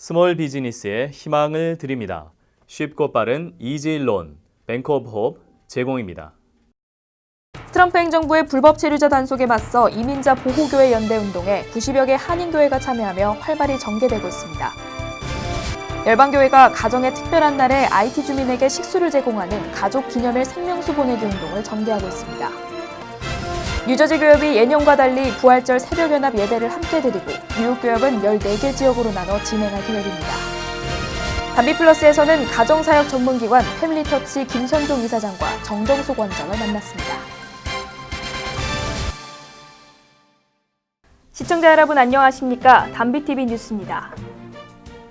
스몰 비즈니스에 희망을 드립니다. 쉽고 빠른 이지론, 뱅크 오브 홉 제공입니다. 트럼프 행정부의 불법 체류자 단속에 맞서 이민자 보호교회 연대운동에 90여 개 한인교회가 참여하며 활발히 전개되고 있습니다. 열방교회가 가정의 특별한 날에 IT 주민에게 식수를 제공하는 가족기념일 생명수 보내기 운동을 전개하고 있습니다. 뉴저지 교협이 예년과 달리 부활절 새벽연합 예배를 함께 드리고 뉴욕 교협은 14개 지역으로 나눠 진행할 계획입니다. 담비플러스에서는 가정사역 전문기관 패밀리터치 김선종 이사장과 정정숙 원장을 만났습니다. 시청자 여러분 안녕하십니까? 담비TV 뉴스입니다.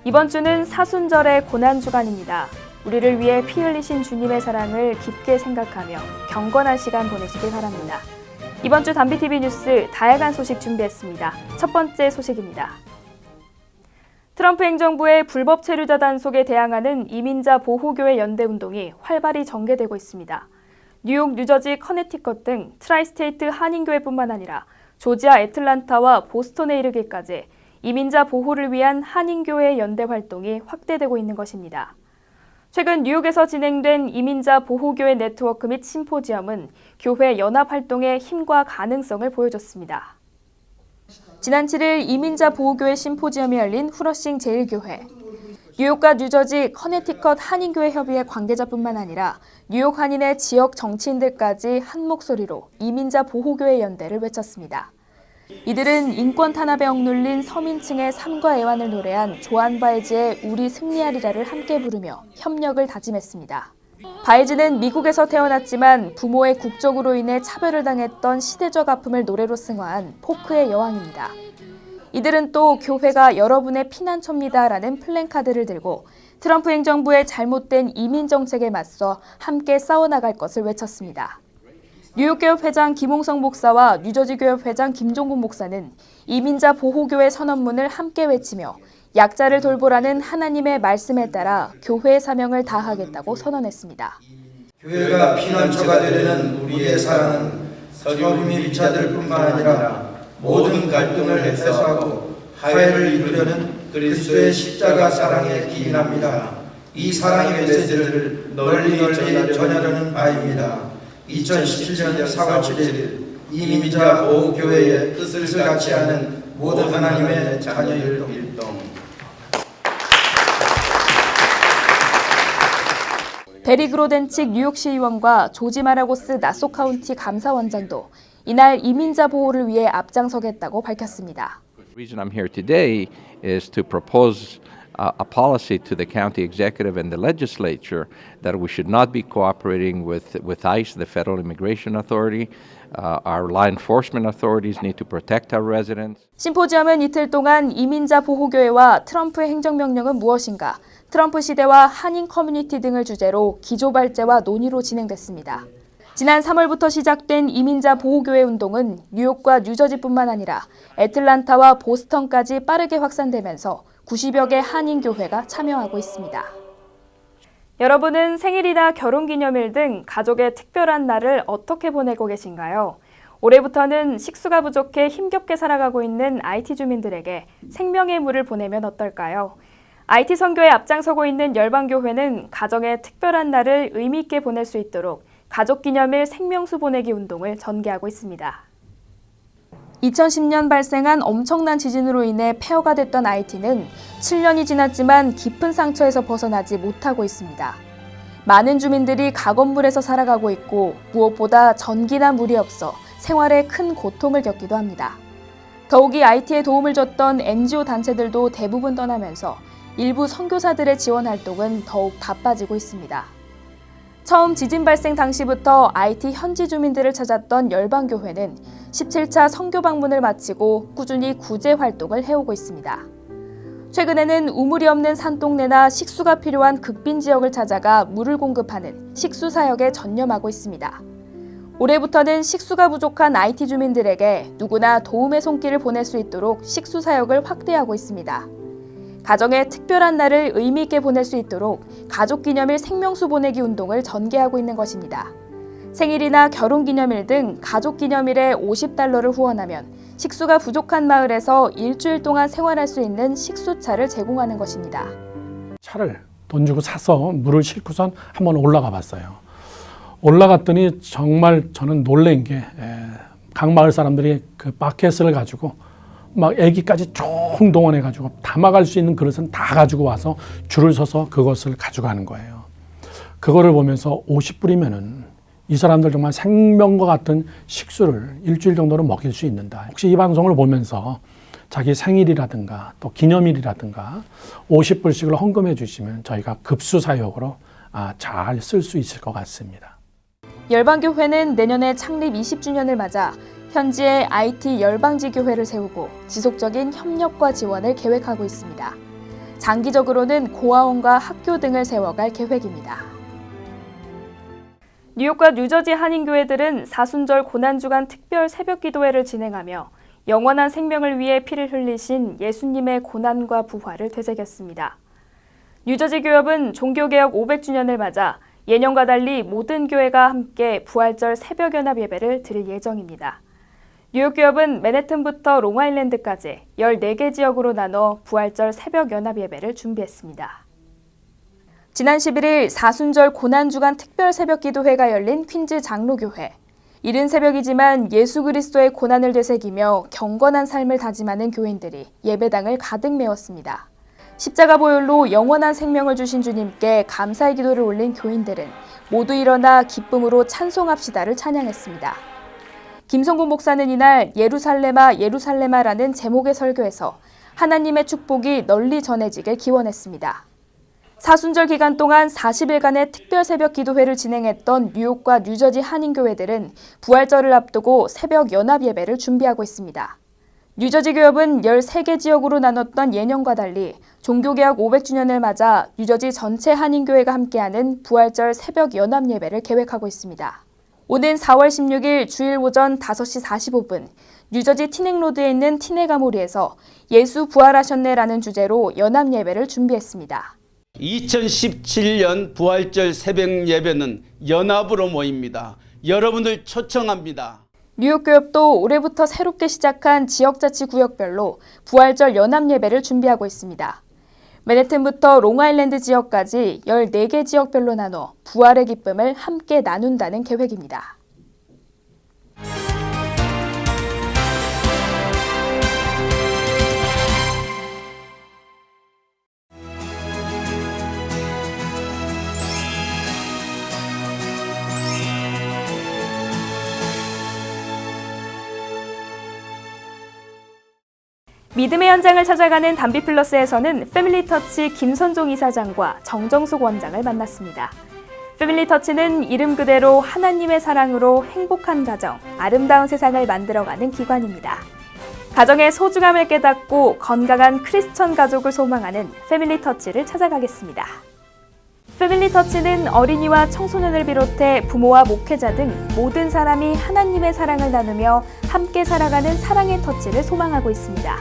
이번 주는 사순절의 고난주간입니다. 우리를 위해 피 흘리신 주님의 사랑을 깊게 생각하며 경건한 시간 보내시길 바랍니다. 이번 주 담비TV 뉴스 다양한 소식 준비했습니다. 첫 번째 소식입니다. 트럼프 행정부의 불법 체류자 단속에 대항하는 이민자 보호교회 연대운동이 활발히 전개되고 있습니다. 뉴욕, 뉴저지, 커네티컷 등 트라이스테이트 한인교회뿐만 아니라 조지아 애틀란타와 보스턴에 이르기까지 이민자 보호를 위한 한인교회 연대 활동이 확대되고 있는 것입니다. 최근 뉴욕에서 진행된 이민자 보호교회 네트워크 및 심포지엄은 교회 연합 활동의 힘과 가능성을 보여줬습니다. 지난 7일 이민자 보호교회 심포지엄이 열린 후러싱 제1교회. 뉴욕과 뉴저지, 커네티컷 한인교회 협의회 관계자뿐만 아니라 뉴욕 한인의 지역 정치인들까지 한 목소리로 이민자 보호교회 연대를 외쳤습니다. 이들은 인권 탄압에 억눌린 서민층의 삶과 애환을 노래한 조한 바에즈의 우리 승리하리라를 함께 부르며 협력을 다짐했습니다. 바에즈는 미국에서 태어났지만 부모의 국적으로 인해 차별을 당했던 시대적 아픔을 노래로 승화한 포크의 여왕입니다. 이들은 또 교회가 여러분의 피난처입니다라는 플랜카드를 들고 트럼프 행정부의 잘못된 이민 정책에 맞서 함께 싸워나갈 것을 외쳤습니다. 뉴욕교협 회장 김홍성 목사와 뉴저지 교협 회장 김종국 목사는 이민자 보호교회 선언문을 함께 외치며 약자를 돌보라는 하나님의 말씀에 따라 교회의 사명을 다하겠다고 선언했습니다. 교회가 피난처가 되려는 우리의 사랑은 서류 및 자들 뿐만 아니라 모든 갈등을 해소하고 화해를 이루려는 그리스도의 십자가 사랑에 기인합니다. 이 사랑의 메시지를 널리 전하려는 바입니다. 2017년 4월 7일 이민자 보호교회의 뜻을 같이 하는 모든 하나님의 자녀 일동. 베리 그로덴칙 뉴욕시 의원과 조지 마라고스 나소 카운티 감사원장도 이날 이민자 보호를 위해 앞장서겠다고 밝혔습니다. The reason I'm here today is to propose a policy to the county executive and the legislature that we should not be cooperating with ICE, the Federal Immigration Authority. Our law enforcement authorities need to protect our residents. 심포지엄은 이틀 동안 이민자 보호교회와 트럼프의 행정명령은 무엇인가, 트럼프 시대와 한인 커뮤니티 등을 주제로 기조발제와 논의로 진행됐습니다. 지난 3월부터 시작된 이민자 보호교회 운동은 뉴욕과 뉴저지뿐만 아니라 애틀란타와 보스턴까지 빠르게 확산되면서 90여 개 한인교회가 참여하고 있습니다. 여러분은 생일이나 결혼기념일 등 가족의 특별한 날을 어떻게 보내고 계신가요? 올해부터는 식수가 부족해 힘겹게 살아가고 있는 IT 주민들에게 생명의 물을 보내면 어떨까요? IT 선교에 앞장서고 있는 열방교회는 가정의 특별한 날을 의미 있게 보낼 수 있도록 가족기념일 생명수 보내기 운동을 전개하고 있습니다. 2010년 발생한 엄청난 지진으로 인해 폐허가 됐던 IT는 7년이 지났지만 깊은 상처에서 벗어나지 못하고 있습니다. 많은 주민들이 가건물에서 살아가고 있고 무엇보다 전기나 물이 없어 생활에 큰 고통을 겪기도 합니다. 더욱이 IT에 도움을 줬던 NGO 단체들도 대부분 떠나면서 일부 선교사들의 지원 활동은 더욱 바빠지고 있습니다. 처음 지진 발생 당시부터 IT 현지 주민들을 찾았던 열방교회는 17차 선교 방문을 마치고 꾸준히 구제 활동을 해오고 있습니다. 최근에는 우물이 없는 산동네나 식수가 필요한 극빈 지역을 찾아가 물을 공급하는 식수 사역에 전념하고 있습니다. 올해부터는 식수가 부족한 IT 주민들에게 누구나 도움의 손길을 보낼 수 있도록 식수 사역을 확대하고 있습니다. 가정의 특별한 날을 의미 있게 보낼 수 있도록 가족기념일 생명수 보내기 운동을 전개하고 있는 것입니다. 생일이나 결혼기념일 등 가족기념일에 $50를 후원하면 식수가 부족한 마을에서 일주일 동안 생활할 수 있는 식수차를 제공하는 것입니다. 차를 돈 주고 사서 물을 싣고선 한번 올라가 봤어요. 올라갔더니 정말 저는 놀란 게 각 마을 사람들이 그 바켓을 가지고 막 애기까지 총 동원해 가지고 담아갈 수 있는 그릇은 다 가지고 와서 줄을 서서 그것을 가져가는 거예요. 그거를 보면서 50불이면은 이 사람들 정말 생명과 같은 식수를 일주일 정도는 먹일 수 있는다. 혹시 이 방송을 보면서 자기 생일이라든가 또 기념일이라든가 50불씩을 헌금해 주시면 저희가 급수사역으로 잘 쓸 수 있을 것 같습니다. 열방교회는 내년에 창립 20주년을 맞아 현지에 IT 열방지교회를 세우고 지속적인 협력과 지원을 계획하고 있습니다. 장기적으로는 고아원과 학교 등을 세워갈 계획입니다. 뉴욕과 뉴저지 한인교회들은 사순절 고난주간 특별 새벽기도회를 진행하며 영원한 생명을 위해 피를 흘리신 예수님의 고난과 부활을 되새겼습니다. 뉴저지 교협은 종교개혁 500주년을 맞아 예년과 달리 모든 교회가 함께 부활절 새벽연합 예배를 드릴 예정입니다. 뉴욕 교협은 맨해튼부터 롱아일랜드까지 14개 지역으로 나눠 부활절 새벽연합 예배를 준비했습니다. 지난 11일 사순절 고난주간 특별 새벽기도회가 열린 퀸즈 장로교회. 이른 새벽이지만 예수 그리스도의 고난을 되새기며 경건한 삶을 다짐하는 교인들이 예배당을 가득 메웠습니다. 십자가 보혈로 영원한 생명을 주신 주님께 감사의 기도를 올린 교인들은 모두 일어나 기쁨으로 찬송합시다를 찬양했습니다. 김성국 목사는 이날 예루살렘아 예루살렘아라는 제목의 설교에서 하나님의 축복이 널리 전해지길 기원했습니다. 사순절 기간 동안 40일간의 특별 새벽 기도회를 진행했던 뉴욕과 뉴저지 한인교회들은 부활절을 앞두고 새벽 연합 예배를 준비하고 있습니다. 뉴저지 교협은 13개 지역으로 나눴던 예년과 달리 종교개혁 500주년을 맞아 뉴저지 전체 한인교회가 함께하는 부활절 새벽 연합 예배를 계획하고 있습니다. 오는 4월 16일 주일 오전 5시 45분 뉴저지 티넥로드에 있는 티네가모리에서 예수 부활하셨네라는 주제로 연합 예배를 준비했습니다. 2017년 부활절 새벽 예배는 연합으로 모입니다. 여러분들 초청합니다. 뉴욕 교협도 올해부터 새롭게 시작한 지역자치구역별로 부활절 연합 예배를 준비하고 있습니다. 맨해튼부터 롱아일랜드 지역까지 14개 지역별로 나눠 부활의 기쁨을 함께 나눈다는 계획입니다. 믿음의 현장을 찾아가는 담비플러스에서는 패밀리터치 김선종 이사장과 정정숙 원장을 만났습니다. 패밀리터치는 이름 그대로 하나님의 사랑으로 행복한 가정, 아름다운 세상을 만들어가는 기관입니다. 가정의 소중함을 깨닫고 건강한 크리스천 가족을 소망하는 패밀리터치를 찾아가겠습니다. 패밀리터치는 어린이와 청소년을 비롯해 부모와 목회자 등 모든 사람이 하나님의 사랑을 나누며 함께 살아가는 사랑의 터치를 소망하고 있습니다.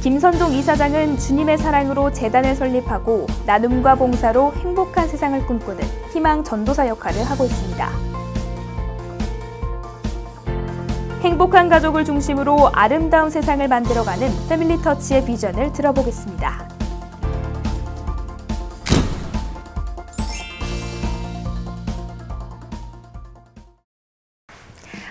김선종 이사장은 주님의 사랑으로 재단을 설립하고 나눔과 봉사로 행복한 세상을 꿈꾸는 희망 전도사 역할을 하고 있습니다. 행복한 가족을 중심으로 아름다운 세상을 만들어가는 패밀리터치의 비전을 들어보겠습니다.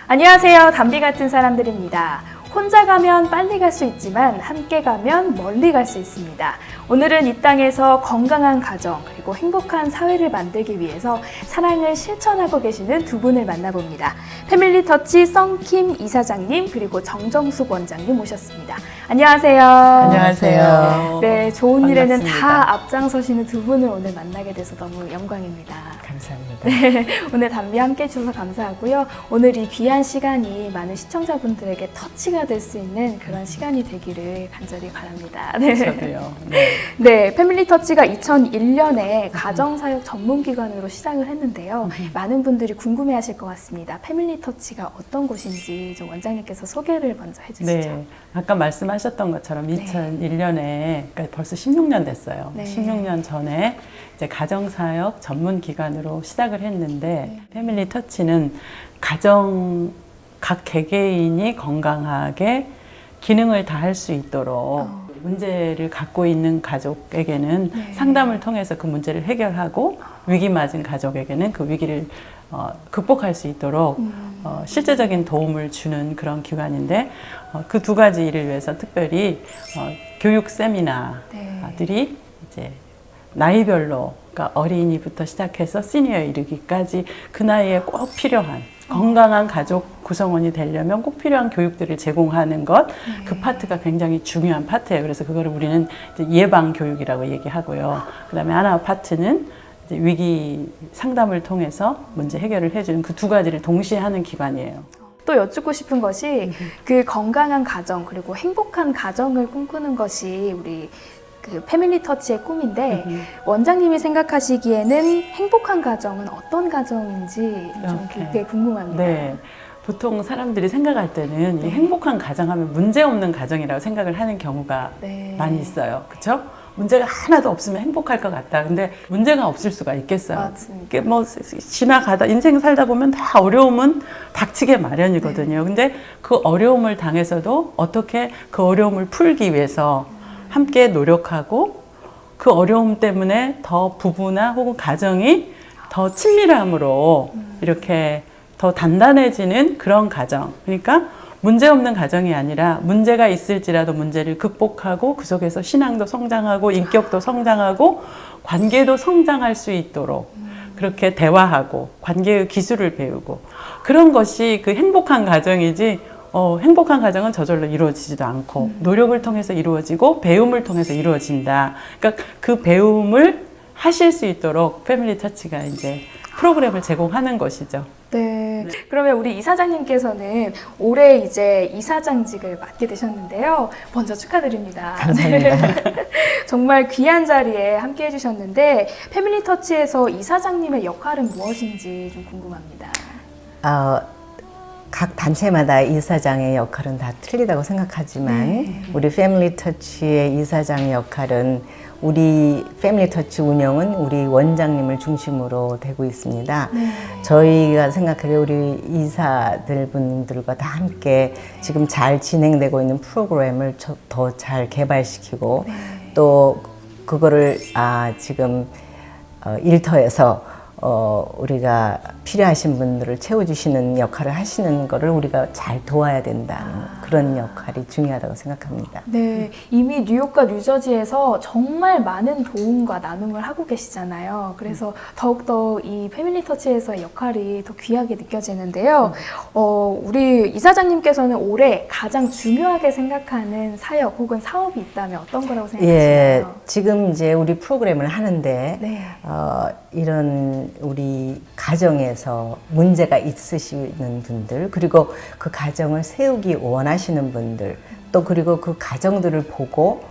안녕하세요. 담비 같은 사람들입니다. 혼자 가면 빨리 갈 수 있지만 함께 가면 멀리 갈 수 있습니다. 오늘은 이 땅에서 건강한 가정 그리고 행복한 사회를 만들기 위해서 사랑을 실천하고 계시는 두 분을 만나봅니다. 패밀리터치 썬킴 이사장님 그리고 정정숙 원장님 모셨습니다. 안녕하세요. 안녕하세요. 네, 좋은 반갑습니다. 일에는 다 앞장서시는 두 분을 오늘 만나게 돼서 너무 영광입니다. 감사합니다. 네, 오늘 담비 함께 해주셔서 감사하고요. 오늘 이 귀한 시간이 많은 시청자분들에게 터치가 될 수 있는 그런 시간이 되기를 간절히 바랍니다. 네. 저도요. 네. 네, 패밀리 터치가 2001년에 가정사역 전문기관으로 시작을 했는데요. 많은 분들이 궁금해하실 것 같습니다. 패밀리 터치가 어떤 곳인지 좀 원장님께서 소개를 먼저 해주시죠. 네. 아까 말씀하셨던 것처럼 네. 2001년에 그러니까 벌써 16년 됐어요. 네. 16년 전에 이제 가정사역 전문기관으로 시작을 했는데 패밀리 터치는 가정 각 개개인이 건강하게 기능을 다할 수 있도록 문제를 갖고 있는 가족에게는 네. 상담을 통해서 그 문제를 해결하고 위기 맞은 가족에게는 그 위기를 극복할 수 있도록 실제적인 도움을 주는 그런 기관인데 그 두 가지 일을 위해서 특별히 교육 세미나들이 이제 나이별로 그러니까 어린이부터 시작해서 시니어에 이르기까지 그 나이에 꼭 필요한 건강한 가족 구성원이 되려면 꼭 필요한 교육들을 제공하는 것, 그 파트가 굉장히 중요한 파트예요. 그래서 그거를 우리는 이제 예방 교육이라고 얘기하고요. 그다음에 하나 파트는 이제 위기 상담을 통해서 문제 해결을 해주는 그 두 가지를 동시에 하는 기관이에요. 또 여쭙고 싶은 것이 그 건강한 가정 그리고 행복한 가정을 꿈꾸는 것이 우리 그 패밀리 터치의 꿈인데 원장님이 생각하시기에는 행복한 가정은 어떤 가정인지 좀 오케이. 그게 궁금합니다. 네. 보통 사람들이 생각할 때는 이 행복한 가정하면 문제 없는 가정이라고 생각을 하는 경우가 네. 많이 있어요. 그렇죠? 문제가 하나도 없으면 행복할 것 같다. 근데 문제가 없을 수가 있겠어요. 맞습니다. 이게 뭐 지나가다 인생 살다 보면 다 어려움은 닥치게 마련이거든요. 근데 그 어려움을 당해서도 어떻게 그 어려움을 풀기 위해서 함께 노력하고 그 어려움 때문에 더 부부나 혹은 가정이 더 친밀함으로 이렇게 더 단단해지는 그런 가정. 그러니까 문제 없는 가정이 아니라 문제가 있을지라도 문제를 극복하고 그 속에서 신앙도 성장하고 인격도 성장하고 관계도 성장할 수 있도록 그렇게 대화하고 관계의 기술을 배우고 그런 것이 그 행복한 가정이지 행복한 가정은 저절로 이루어지지도 않고 노력을 통해서 이루어지고 배움을 통해서 이루어진다. 그러니까 그 배움을 하실 수 있도록 패밀리 터치가 이제 프로그램을 제공하는 것이죠. 네. 그러면 우리 이사장님께서는 올해 이제 이사장직을 맡게 되셨는데요. 먼저 축하드립니다. 감사합니다. 네. 정말 귀한 자리에 함께 해주셨는데 패밀리 터치에서 이사장님의 역할은 무엇인지 좀 궁금합니다. 각 단체마다 이사장의 역할은 다 틀리다고 생각하지만 우리 패밀리 터치의 이사장의 역할은 우리 패밀리 터치 운영은 우리 원장님을 중심으로 되고 있습니다. 저희가 생각하기에 우리 이사들 분들과 다 함께 지금 잘 진행되고 있는 프로그램을 더 잘 개발시키고 또 그거를 지금 일터에서 우리가 필요하신 분들을 채워주시는 역할을 하시는 거를 우리가 잘 도와야 된다는 그런 역할이 중요하다고 생각합니다. 네, 이미 뉴욕과 뉴저지에서 정말 많은 도움과 나눔을 하고 계시잖아요. 그래서 더욱더 이 패밀리 터치에서의 역할이 더 귀하게 느껴지는데요. 우리 이사장님께서는 올해 가장 중요하게 생각하는 사역 혹은 사업이 있다면 어떤 거라고 생각하시나요? 지금 이제 우리 프로그램을 하는데 네. 이런 우리 가정에서 문제가 있으시는 분들 그리고 그 가정을 세우기 원하시는 분들 또 그리고 그 가정들을 보고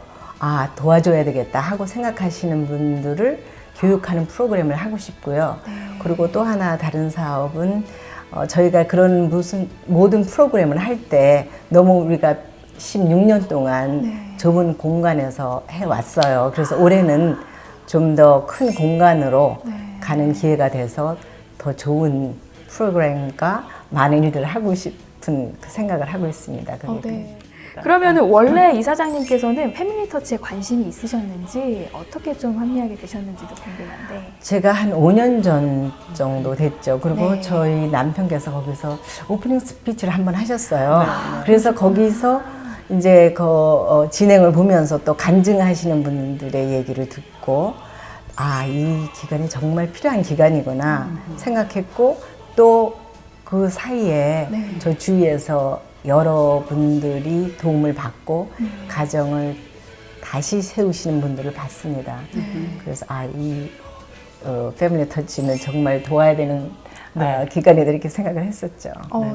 도와줘야 되겠다 하고 생각하시는 분들을 교육하는 프로그램을 하고 싶고요. 그리고 또 하나 다른 사업은 저희가 그런 모든 프로그램을 할 때 너무 우리가 16년 동안 좁은 공간에서 해왔어요. 그래서 올해는 좀 더 큰 공간으로 가는 기회가 돼서 더 좋은 프로그램과 많은 일들을 하고 싶은 그 생각을 하고 있습니다. 네. 그러면 원래 이사장님께서는 패밀리 터치에 관심이 있으셨는지 어떻게 좀 합리하게 되셨는지도 궁금한데. 제가 한 5년 전 정도 됐죠. 그리고 네. 저희 남편께서 거기서 오프닝 스피치를 한번 하셨어요. 그래서 거기서 이제 그 진행을 보면서 또 간증하시는 분들의 얘기를 듣고 이 기간이 정말 필요한 기간이구나 생각했고 또 그 사이에 저 주위에서 여러분들이 도움을 받고 가정을 다시 세우시는 분들을 봤습니다. 그래서 이 패밀리 터치는 정말 도와야 되는 네. 기관이다 이렇게 생각을 했었죠.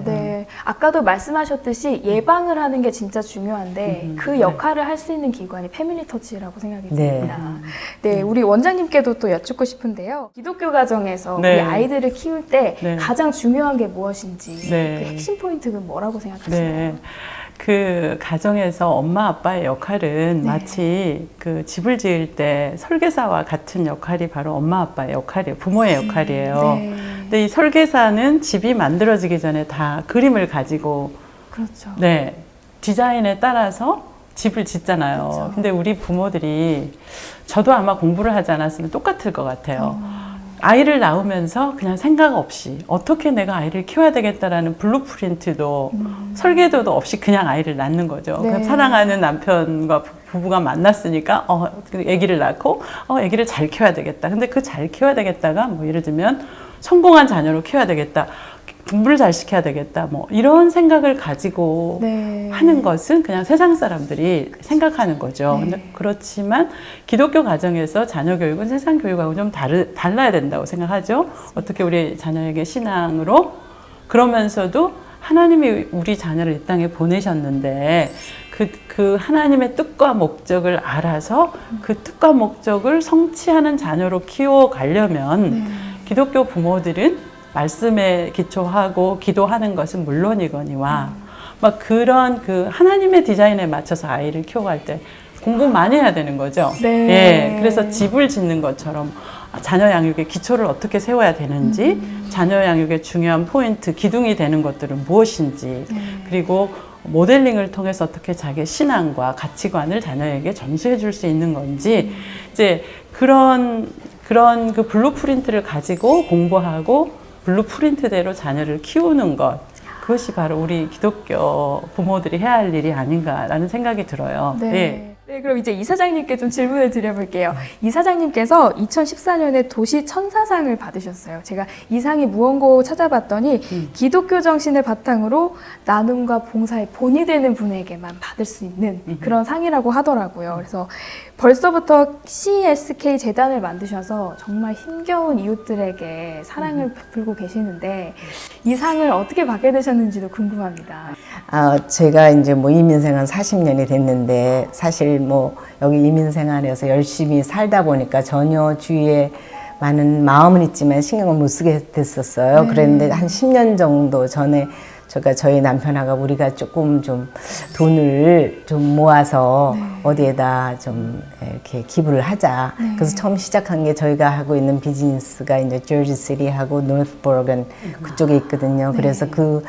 네. 아까도 말씀하셨듯이 예방을 하는 게 진짜 중요한데 그 역할을 할 수 있는 기관이 패밀리 터치라고 생각이 듭니다. 네, 우리 원장님께도 또 여쭙고 싶은데요. 기독교 가정에서 네. 우리 아이들을 키울 때 네. 가장 중요한 게 무엇인지 네. 그 핵심 포인트는 뭐라고 생각하시나요? 네. 그 가정에서 엄마 아빠의 역할은 네. 마치 그 집을 지을 때 설계사와 같은 역할이 바로 엄마 아빠의 역할이에요. 부모의 역할이에요. 네. 근데 이 설계사는 집이 만들어지기 전에 다 그림을 가지고 그렇죠. 네, 디자인에 따라서 집을 짓잖아요. 그렇죠. 근데 우리 부모들이 저도 아마 공부를 하지 않았으면 똑같을 것 같아요. 아이를 낳으면서 그냥 생각 없이 어떻게 내가 아이를 키워야 되겠다라는 블루프린트도 설계도도 없이 그냥 아이를 낳는 거죠. 네. 그냥 사랑하는 남편과 부부가 만났으니까 아기를 낳고 아기를 잘 키워야 되겠다. 근데 그 잘 키워야 되겠다가 뭐 예를 들면 성공한 자녀로 키워야 되겠다. 공부를 잘 시켜야 되겠다. 뭐 이런 생각을 가지고 네. 하는 것은 그냥 세상 사람들이 생각하는 거죠. 네. 근데 그렇지만 기독교 가정에서 자녀 교육은 세상 교육하고 좀 달라야 된다고 생각하죠. 어떻게 우리 자녀에게 신앙으로 그러면서도 하나님이 우리 자녀를 이 땅에 보내셨는데 그 하나님의 뜻과 목적을 알아서 그 뜻과 목적을 성취하는 자녀로 키워가려면 기독교 부모들은 말씀에 기초하고 기도하는 것은 물론이거니와 막 그런 그 하나님의 디자인에 맞춰서 아이를 키워갈 때 공부 많이 해야 되는 거죠. 네. 예, 그래서 집을 짓는 것처럼 자녀 양육의 기초를 어떻게 세워야 되는지, 자녀 양육의 중요한 포인트, 기둥이 되는 것들은 무엇인지, 그리고 모델링을 통해서 어떻게 자기의 신앙과 가치관을 자녀에게 전수해 줄 수 있는 건지, 이제 그런 그 블루프린트를 가지고 공부하고 블루프린트대로 자녀를 키우는 것, 그것이 바로 우리 기독교 부모들이 해야 할 일이 아닌가라는 생각이 들어요. 네. 예. 네, 그럼 이제 이사장님께 좀 질문을 드려볼게요. 이사장님께서 2014년에 도시 천사상을 받으셨어요. 제가 이 상이 무언고 찾아봤더니 기독교 정신을 바탕으로 나눔과 봉사에 본이 되는 분에게만 받을 수 있는 그런 상이라고 하더라고요. 그래서 벌써부터 CSK 재단을 만드셔서 정말 힘겨운 이웃들에게 사랑을 베풀고 계시는데 이 상을 어떻게 받게 되셨는지도 궁금합니다. 제가 이제 뭐 이민생활 40년이 됐는데 사실 뭐 여기 이민생활에서 열심히 살다 보니까 전혀 주위에 많은 마음은 있지만 신경을 못 쓰게 됐었어요. 그랬는데 한 10년 정도 전에 저희 남편하고 우리가 조금 좀 돈을 좀 모아서 어디에다 좀 이렇게 기부를 하자. 그래서 처음 시작한 게 저희가 하고 있는 비즈니스가 이제 저지시티하고 노스버건 그쪽에 있거든요. 그래서 그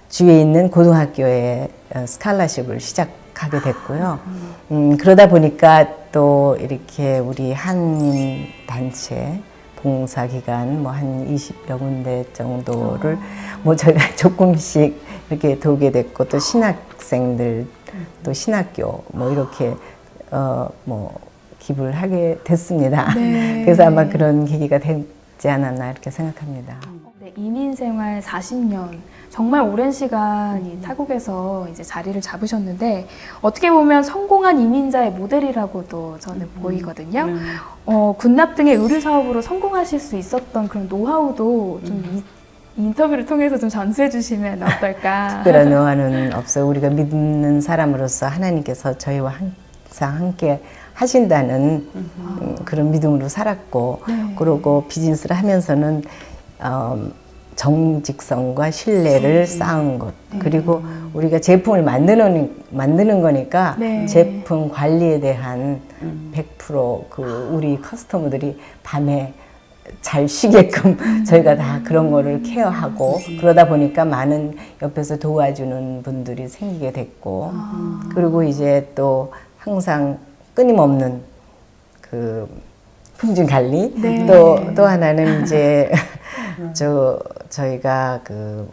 주위에 있는 고등학교에 스칼라십을 시작하게 됐고요. 그러다 보니까 또 이렇게 우리 한인 단체 봉사기관 뭐 한 20여 군데 정도를 뭐 저희가 조금씩 이렇게 도우게 됐고 또 신학생들 또 신학교 뭐 이렇게 뭐 기부를 하게 됐습니다. 그래서 아마 그런 계기가 되지 않았나 이렇게 생각합니다. 네, 이민 생활 40년 정말 오랜 시간 이 타국에서 이제 자리를 잡으셨는데 어떻게 보면 성공한 이민자의 모델이라고도 저는 보이거든요. 군납 등의 의류 사업으로 성공하실 수 있었던 그런 노하우도 좀 인터뷰를 통해서 좀 전수해 주시면 어떨까? 특별한 노하우는 없어요. 우리가 믿는 사람으로서 하나님께서 저희와 항상 함께 하신다는 그런 믿음으로 살았고 그리고 비즈니스를 하면서는 정직성과 신뢰를 쌓은 것 그리고 우리가 제품을 만드는 거니까 제품 관리에 대한 100% 그 우리 커스터머들이 밤에 잘 쉬게끔 저희가 다 그런 거를 케어하고 그러다 보니까 많은 옆에서 도와주는 분들이 생기게 됐고 그리고 이제 또 항상 끊임없는 그 품질 관리 또 하나는 이제 저희가 그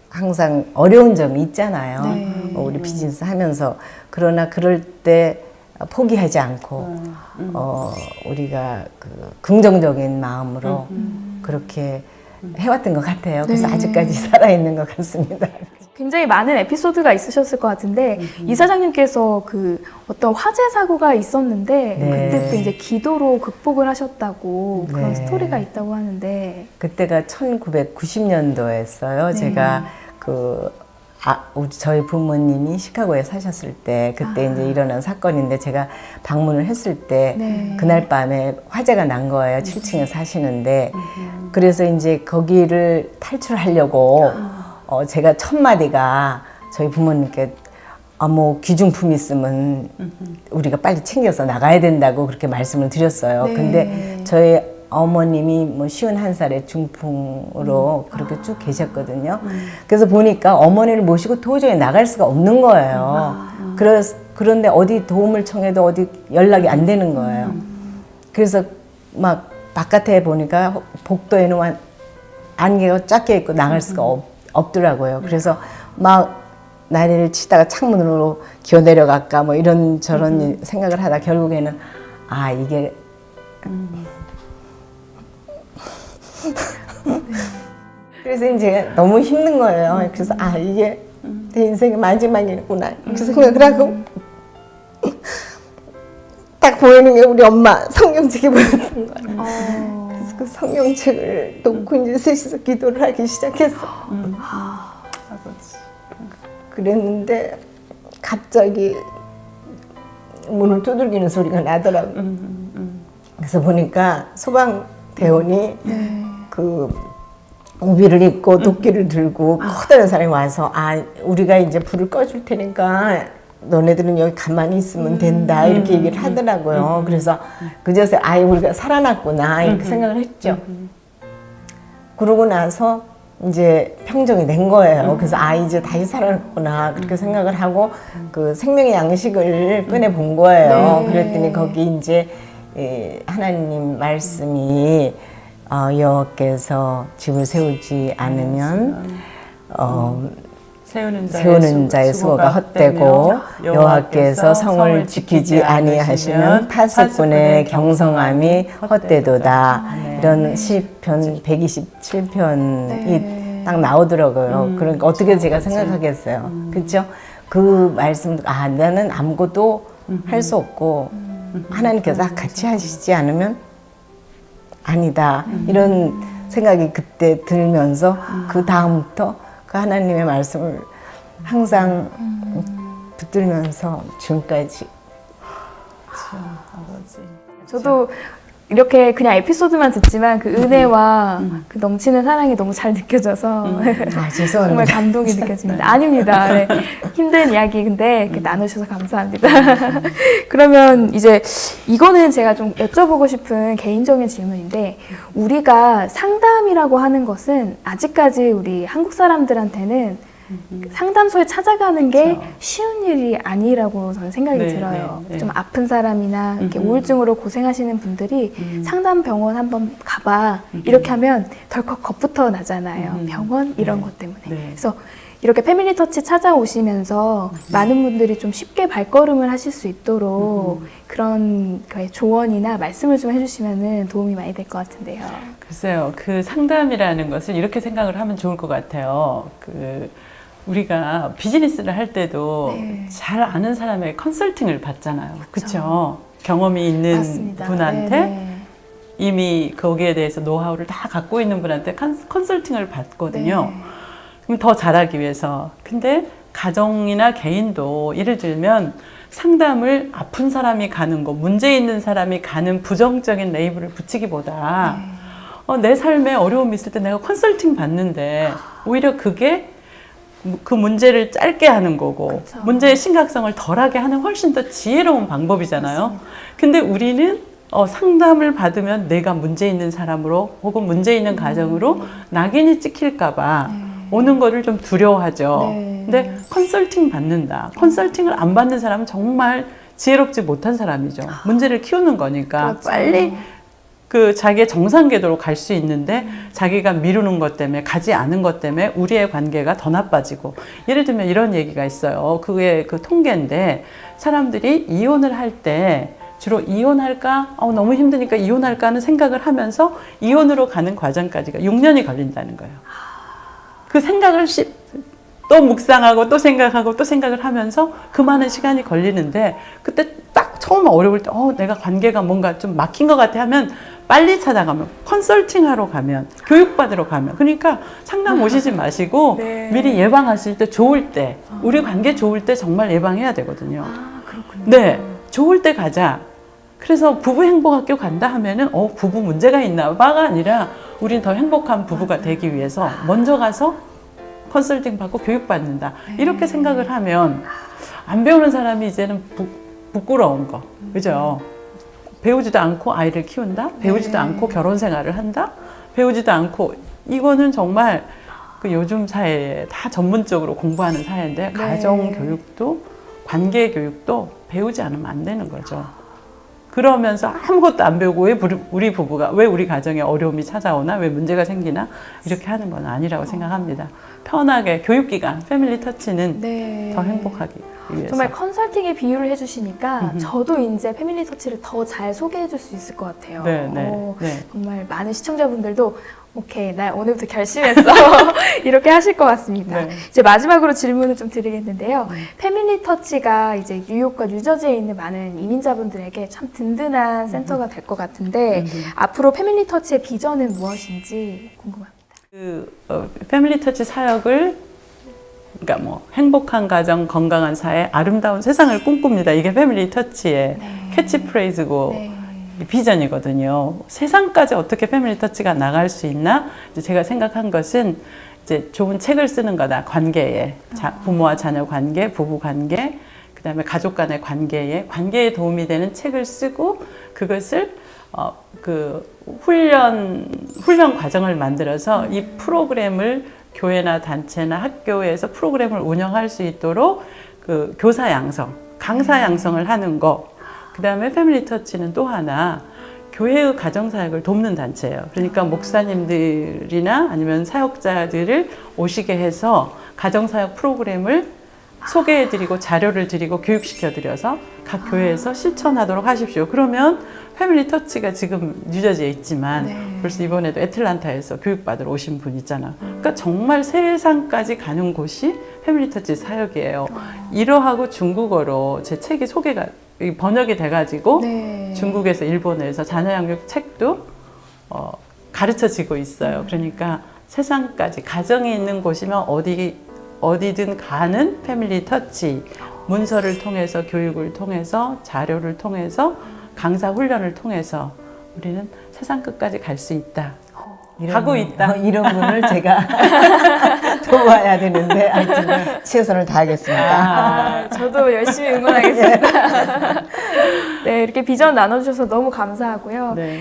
항상 어려운 점이 있잖아요. 우리 비즈니스 하면서 그러나 그럴 때 포기하지 않고 우리가 그 긍정적인 마음으로 그렇게 해왔던 것 같아요. 그래서 아직까지 살아있는 것 같습니다. 굉장히 많은 에피소드가 있으셨을 것 같은데 이사장님께서 그 어떤 화재 사고가 있었는데 네. 그때 또 이제 기도로 극복을 하셨다고 그런 네. 스토리가 있다고 하는데 그때가 1990년도였어요. 네. 제가 저희 부모님이 시카고에 사셨을 때 그때 이제 일어난 사건인데 제가 방문을 했을 때 네. 그날 밤에 화재가 난 거예요. 7층에 사시는데 그래서 이제 거기를 탈출하려고 제가 첫 마디가 저희 부모님께 뭐 귀중품 있으면 우리가 빨리 챙겨서 나가야 된다고 그렇게 말씀을 드렸어요. 네. 근데 저희 어머님이 뭐 51살의 중풍으로 그렇게 쭉 계셨거든요. 그래서 보니까 어머니를 모시고 도저히 나갈 수가 없는 거예요. 그런데 어디 도움을 청해도 어디 연락이 안 되는 거예요. 그래서 막 바깥에 보니까 복도에는 안개가 쫙 껴있고 나갈 수가 없더라고요. 그래서 막 난리를 치다가 창문으로 기어 내려갈까 뭐 이런 저런 생각을 하다 결국에는 이게 그래서 이제 너무 힘든 거예요. 그래서 이게 내 인생의 마지막이구나 이렇게 생각을 하고 딱 보이는 게 우리 엄마 성경책이 보였던 거예요. 그래서 그 성경책을 놓고 이제 셋이서 기도를 하기 시작했어. 그랬는데 갑자기 문을 두들기는 소리가 나더라고. 그래서 보니까 소방대원이 그 우비를 입고 도끼를 들고 커다란 사람이 와서 우리가 이제 불을 꺼줄 테니까 너네들은 여기 가만히 있으면 된다 이렇게 얘기를 하더라고요. 그래서 그제서 우리가 살아났구나 이렇게 생각을 했죠. 그러고 나서 이제 평정이 된 거예요. 그래서 이제 다시 살아났구나 그렇게 생각을 하고 그 생명의 양식을 꺼내 본 거예요. 네. 그랬더니 거기 이제 하나님 말씀이 여호와께서 집을 세우지 않으면 세우는 자의 수고가 헛되고 여호와께서 성을 지키지 아니하시면 파수꾼의 경성함이 헛되도다. 이런 시편 127편이 딱 나오더라고요. 그러니까 어떻게 제가 생각하겠어요. 그렇죠? 그 말씀도 나는 아무것도 할 수 없고 하나님께서 같이 하시지 않으면 아니다. 이런 생각이 그때 들면서 그 다음부터 그 하나님의 말씀을 항상 붙들면서 지금까지. 저도 이렇게 그냥 에피소드만 듣지만 그 은혜와 그 넘치는 사랑이 너무 잘 느껴져서 죄송합니다. 정말 감동이 느껴집니다. 아닙니다. 네. 힘든 이야기 근데 이렇게 나누셔서 감사합니다. 그러면 이제 이거는 제가 좀 여쭤보고 싶은 개인적인 질문인데 우리가 상담이라고 하는 것은 아직까지 우리 한국 사람들한테는 상담소에 찾아가는 게 쉬운 일이 아니라고 저는 생각이 들어요. 좀 아픈 사람이나 이렇게 우울증으로 고생하시는 분들이 상담 병원 한번 가봐 이렇게 하면 덜컥 겁부터 나잖아요. 병원 이런 것 때문에. 그래서 이렇게 패밀리 터치 찾아오시면서 많은 분들이 좀 쉽게 발걸음을 하실 수 있도록 그런 조언이나 말씀을 좀 해주시면 도움이 많이 될 것 같은데요. 글쎄요, 그 상담이라는 것을 이렇게 생각을 하면 좋을 것 같아요. 우리가 비즈니스를 할 때도 잘 아는 사람의 컨설팅을 받잖아요. 그렇죠? 경험이 있는 맞습니다. 분한테 이미 거기에 대해서 노하우를 다 갖고 있는 분한테 컨설팅을 받거든요. 그럼 더 잘하기 위해서. 근데 가정이나 개인도 예를 들면 상담을 아픈 사람이 가는 거, 문제 있는 사람이 가는 부정적인 레이블을 붙이기보다 내 삶에 어려움이 있을 때 내가 컨설팅 받는데 오히려 그게 그 문제를 짧게 하는 거고 문제의 심각성을 덜하게 하는 훨씬 더 지혜로운 방법이잖아요. 맞습니다. 근데 우리는 상담을 받으면 내가 문제 있는 사람으로 혹은 문제 있는 가정으로 낙인이 찍힐까 봐 오는 거를 좀 두려워하죠. 근데 컨설팅 받는다. 컨설팅을 안 받는 사람은 정말 지혜롭지 못한 사람이죠. 문제를 키우는 거니까 빨리 자기의 정상 궤도로 갈 수 있는데 자기가 미루는 것 때문에 가지 않은 것 때문에 우리의 관계가 더 나빠지고 예를 들면 이런 얘기가 있어요. 그게 그 통계인데 사람들이 이혼을 할 때 주로 이혼할까? 너무 힘드니까 이혼할까 하는 생각을 하면서 이혼으로 가는 과정까지가 6년이 걸린다는 거예요. 그 생각을 또 묵상하고 또 생각하고 또 생각을 하면서 그 많은 시간이 걸리는데 그때 딱 처음 어려울 때 내가 관계가 뭔가 좀 막힌 것 같아 하면 빨리 찾아가면 컨설팅하러 가면 교육받으러 가면 그러니까 상담 오시지 마시고 네. 미리 예방하실 때 좋을 때 우리 관계 좋을 때 정말 예방해야 되거든요. 아, 그렇군요. 네, 좋을 때 가자. 그래서 부부 행복학교 간다 하면은 부부 문제가 있나 봐가 아니라 우린 더 행복한 부부가 되기 위해서 먼저 가서 컨설팅 받고 교육받는다. 이렇게 생각을 하면 안 배우는 사람이 이제는 부끄러운 거. 그죠? 배우지도 않고 아이를 키운다? 배우지도 않고 결혼 생활을 한다? 배우지도 않고 이거는 정말 그 요즘 사회에 다 전문적으로 공부하는 사회인데 가정 교육도 관계 교육도 배우지 않으면 안 되는 거죠. 그러면서 아무것도 안 배우고 왜 우리 부부가 왜 우리 가정에 어려움이 찾아오나 왜 문제가 생기나 이렇게 하는 건 아니라고 생각합니다. 편하게 교육기관 패밀리 터치는 네. 더 행복하기 위해서. 정말 컨설팅의 비유를 해주시니까 저도 이제 패밀리 터치를 더 잘 소개해줄 수 있을 것 같아요. 네, 네, 네. 정말 많은 시청자분들도 오케이, 나 오늘부터 결심했어. 이렇게 하실 것 같습니다. 네. 이제 마지막으로 질문을 좀 드리겠는데요. 패밀리 터치가 이제 뉴욕과 뉴저지에 있는 많은 이민자분들에게 참 든든한 센터가 될 것 같은데 앞으로 패밀리 터치의 비전은 무엇인지 궁금합니다. 패밀리 터치 사역을 그러니까 뭐 행복한 가정, 건강한 사회, 아름다운 세상을 꿈꿉니다. 이게 패밀리 터치의 캐치프레이즈고 비전이거든요. 세상까지 어떻게 패밀리 터치가 나갈 수 있나? 이제 제가 생각한 것은 이제 좋은 책을 쓰는 거다. 관계에 부모와 자녀 관계, 부부 관계, 그다음에 가족 간의 관계에 도움이 되는 책을 쓰고 그것을 그 훈련 과정을 만들어서 이 프로그램을 교회나 단체나 학교에서 프로그램을 운영할 수 있도록 그 교사 양성, 강사 양성을 하는 거. 그다음에 패밀리 터치는 또 하나 교회의 가정 사역을 돕는 단체예요. 그러니까 목사님들이나 아니면 사역자들을 오시게 해서 가정 사역 프로그램을 소개해드리고 자료를 드리고 교육시켜드려서 각 교회에서 실천하도록 하십시오. 그러면 패밀리 터치가 지금 뉴저지에 있지만 벌써 이번에도 애틀란타에서 교육받으러 오신 분 있잖아. 그러니까 정말 세상까지 가는 곳이 패밀리 터치 사역이에요. 이러하고 중국어로 제 책이 번역이 돼가지고 중국에서 일본에서 자녀 양육 책도 가르쳐지고 있어요. 그러니까 세상까지 가정이 있는 곳이면 어디든 가는 패밀리 터치 문서를 통해서 교육을 통해서 자료를 통해서 강사 훈련을 통해서 우리는 세상 끝까지 갈 수 있다. 가고 있다. 이런 분을 제가 도와야 되는데 하여튼 최선을 다하겠습니다. 저도 열심히 응원하겠습니다. 네, 이렇게 비전 나눠주셔서 너무 감사하고요. 네.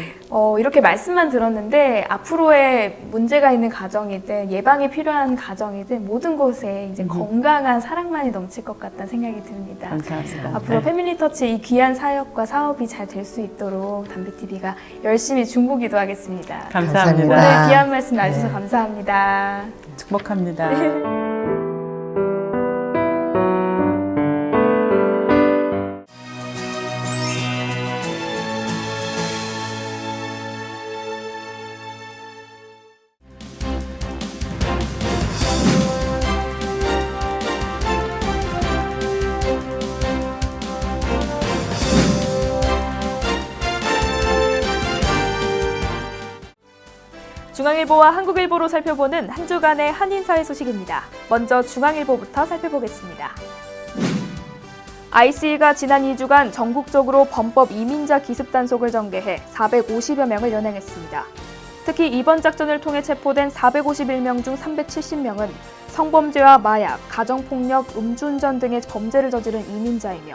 이렇게 말씀만 들었는데 앞으로의 문제가 있는 가정이든 예방이 필요한 가정이든 모든 곳에 이제 건강한 사랑만이 넘칠 것 같다는 생각이 듭니다. 감사합니다. 앞으로 패밀리 터치 이 귀한 사역과 사업이 잘 될 수 있도록 담비TV가 열심히 중보기도 하겠습니다. 감사합니다. 오늘 귀한 말씀 나주셔서 감사합니다. 축복합니다. 중앙일보와 한국일보로 살펴보는 한 주간의 한인사회 소식입니다. 먼저 중앙일보부터 살펴보겠습니다. ICE가 지난 2주간 전국적으로 범법 이민자 기습 단속을 전개해 450여 명을 연행했습니다. 특히 이번 작전을 통해 체포된 451명 중 370명은 성범죄와 마약, 가정폭력, 음주운전 등의 범죄를 저지른 이민자이며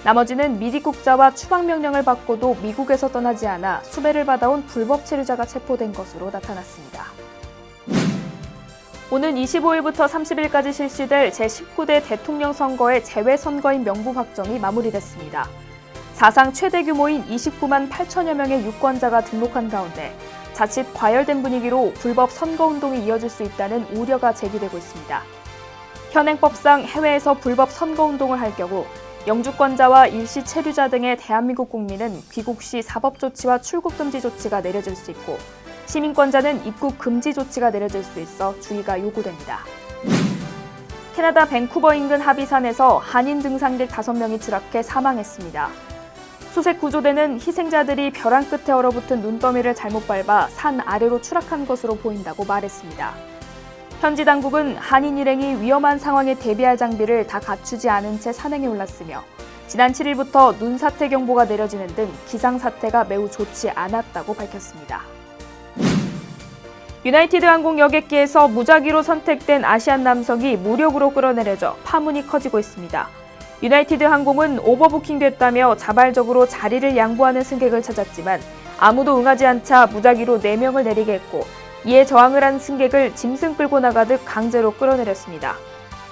나머지는 미입국자와 추방명령을 받고도 미국에서 떠나지 않아 수배를 받아온 불법 체류자가 체포된 것으로 나타났습니다. 오는 25일부터 30일까지 실시될 제19대 대통령 선거의 재외선거인 명부 확정이 마무리됐습니다. 사상 최대 규모인 29만 8천여 명의 유권자가 등록한 가운데 자칫 과열된 분위기로 불법 선거운동이 이어질 수 있다는 우려가 제기되고 있습니다. 현행법상 해외에서 불법 선거운동을 할 경우 영주권자와 일시 체류자 등의 대한민국 국민은 귀국 시 사법조치와 출국금지 조치가 내려질 수 있고 시민권자는 입국 금지 조치가 내려질 수 있어 주의가 요구됩니다. 캐나다 밴쿠버 인근 하비산에서 한인 등산객 5명이 추락해 사망했습니다. 수색 구조대는 희생자들이 벼랑 끝에 얼어붙은 눈더미를 잘못 밟아 산 아래로 추락한 것으로 보인다고 말했습니다. 현지 당국은 한인 일행이 위험한 상황에 대비할 장비를 다 갖추지 않은 채 산행에 올랐으며 지난 7일부터 눈사태 경보가 내려지는 등 기상 사태가 매우 좋지 않았다고 밝혔습니다. 유나이티드 항공 여객기에서 무작위로 선택된 아시안 남성이 무력으로 끌어내려져 파문이 커지고 있습니다. 유나이티드 항공은 오버부킹됐다며 자발적으로 자리를 양보하는 승객을 찾았지만 아무도 응하지 않자 무작위로 4명을 내리게 했고 이에 저항을 한 승객을 짐승 끌고 나가듯 강제로 끌어내렸습니다.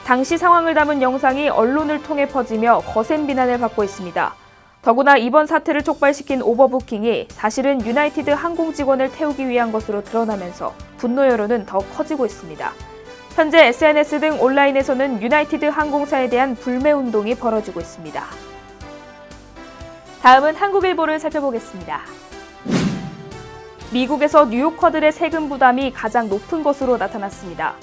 당시 상황을 담은 영상이 언론을 통해 퍼지며 거센 비난을 받고 있습니다. 더구나 이번 사태를 촉발시킨 오버부킹이 사실은 유나이티드 항공 직원을 태우기 위한 것으로 드러나면서 분노 여론은 더 커지고 있습니다. 현재 SNS 등 온라인에서는 유나이티드 항공사에 대한 불매 운동이 벌어지고 있습니다. 다음은 한국일보를 살펴보겠습니다. 미국에서 뉴요커들의 세금 부담이 가장 높은 것으로 나타났습니다.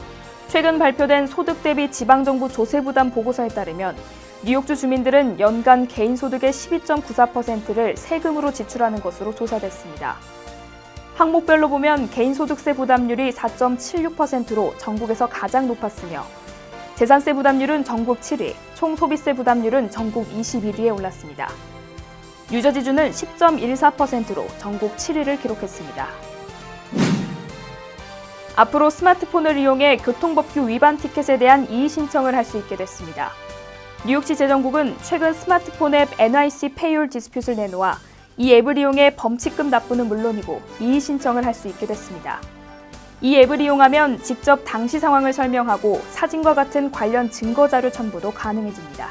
최근 발표된 소득 대비 지방정부 조세 부담 보고서에 따르면 뉴욕주 주민들은 연간 개인 소득의 12.94%를 세금으로 지출하는 것으로 조사됐습니다. 항목별로 보면 개인소득세 부담률이 4.76%로 전국에서 가장 높았으며 재산세 부담률은 전국 7위, 총소비세 부담률은 전국 21위에 올랐습니다. 뉴저지주는 10.14%로 전국 7위를 기록했습니다. 앞으로 스마트폰을 이용해 교통법규 위반 티켓에 대한 이의 신청을 할 수 있게 됐습니다. 뉴욕시 재정국은 최근 스마트폰 앱 NYC 페이올 디스퓨트를 내놓아 이 앱을 이용해 범칙금 납부는 물론이고 이의 신청을 할 수 있게 됐습니다. 이 앱을 이용하면 직접 당시 상황을 설명하고 사진과 같은 관련 증거 자료 첨부도 가능해집니다.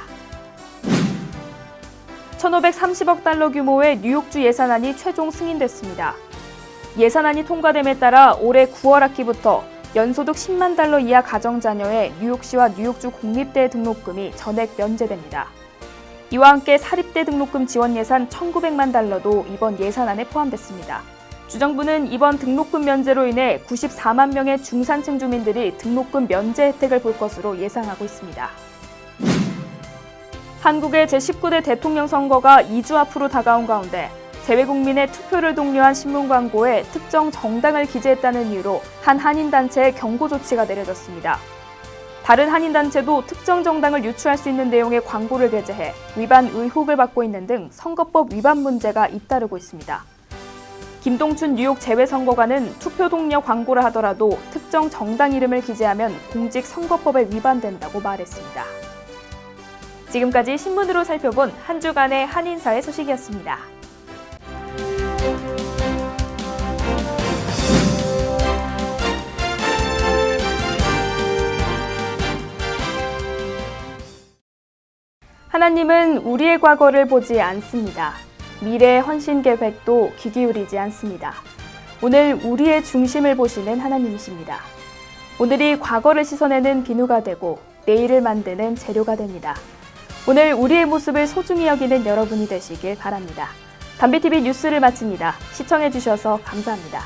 1,530억 달러 규모의 뉴욕주 예산안이 최종 승인됐습니다. 예산안이 통과됨에 따라 올해 9월 학기부터 연소득 10만 달러 이하 가정자녀의 뉴욕시와 뉴욕주 공립대 등록금이 전액 면제됩니다. 이와 함께 사립대 등록금 지원 예산 1,900만 달러도 이번 예산안에 포함됐습니다. 주정부는 이번 등록금 면제로 인해 94만 명의 중산층 주민들이 등록금 면제 혜택을 볼 것으로 예상하고 있습니다. 한국의 제19대 대통령 선거가 2주 앞으로 다가온 가운데 재외국민의 투표를 독려한 신문 광고에 특정 정당을 기재했다는 이유로 한 한인단체에 경고 조치가 내려졌습니다. 다른 한인단체도 특정 정당을 유추할 수 있는 내용의 광고를 게재해 위반 의혹을 받고 있는 등 선거법 위반 문제가 잇따르고 있습니다. 김동춘 뉴욕 재외선거관은 투표 독려 광고를 하더라도 특정 정당 이름을 기재하면 공직선거법에 위반된다고 말했습니다. 지금까지 신문으로 살펴본 한 주간의 한인사회 소식이었습니다. 하나님은 우리의 과거를 보지 않습니다. 미래의 헌신 계획도 귀 기울이지 않습니다. 오늘 우리의 중심을 보시는 하나님이십니다. 오늘이 과거를 씻어내는 비누가 되고 내일을 만드는 재료가 됩니다. 오늘 우리의 모습을 소중히 여기는 여러분이 되시길 바랍니다. 담비TV 뉴스를 마칩니다. 시청해주셔서 감사합니다.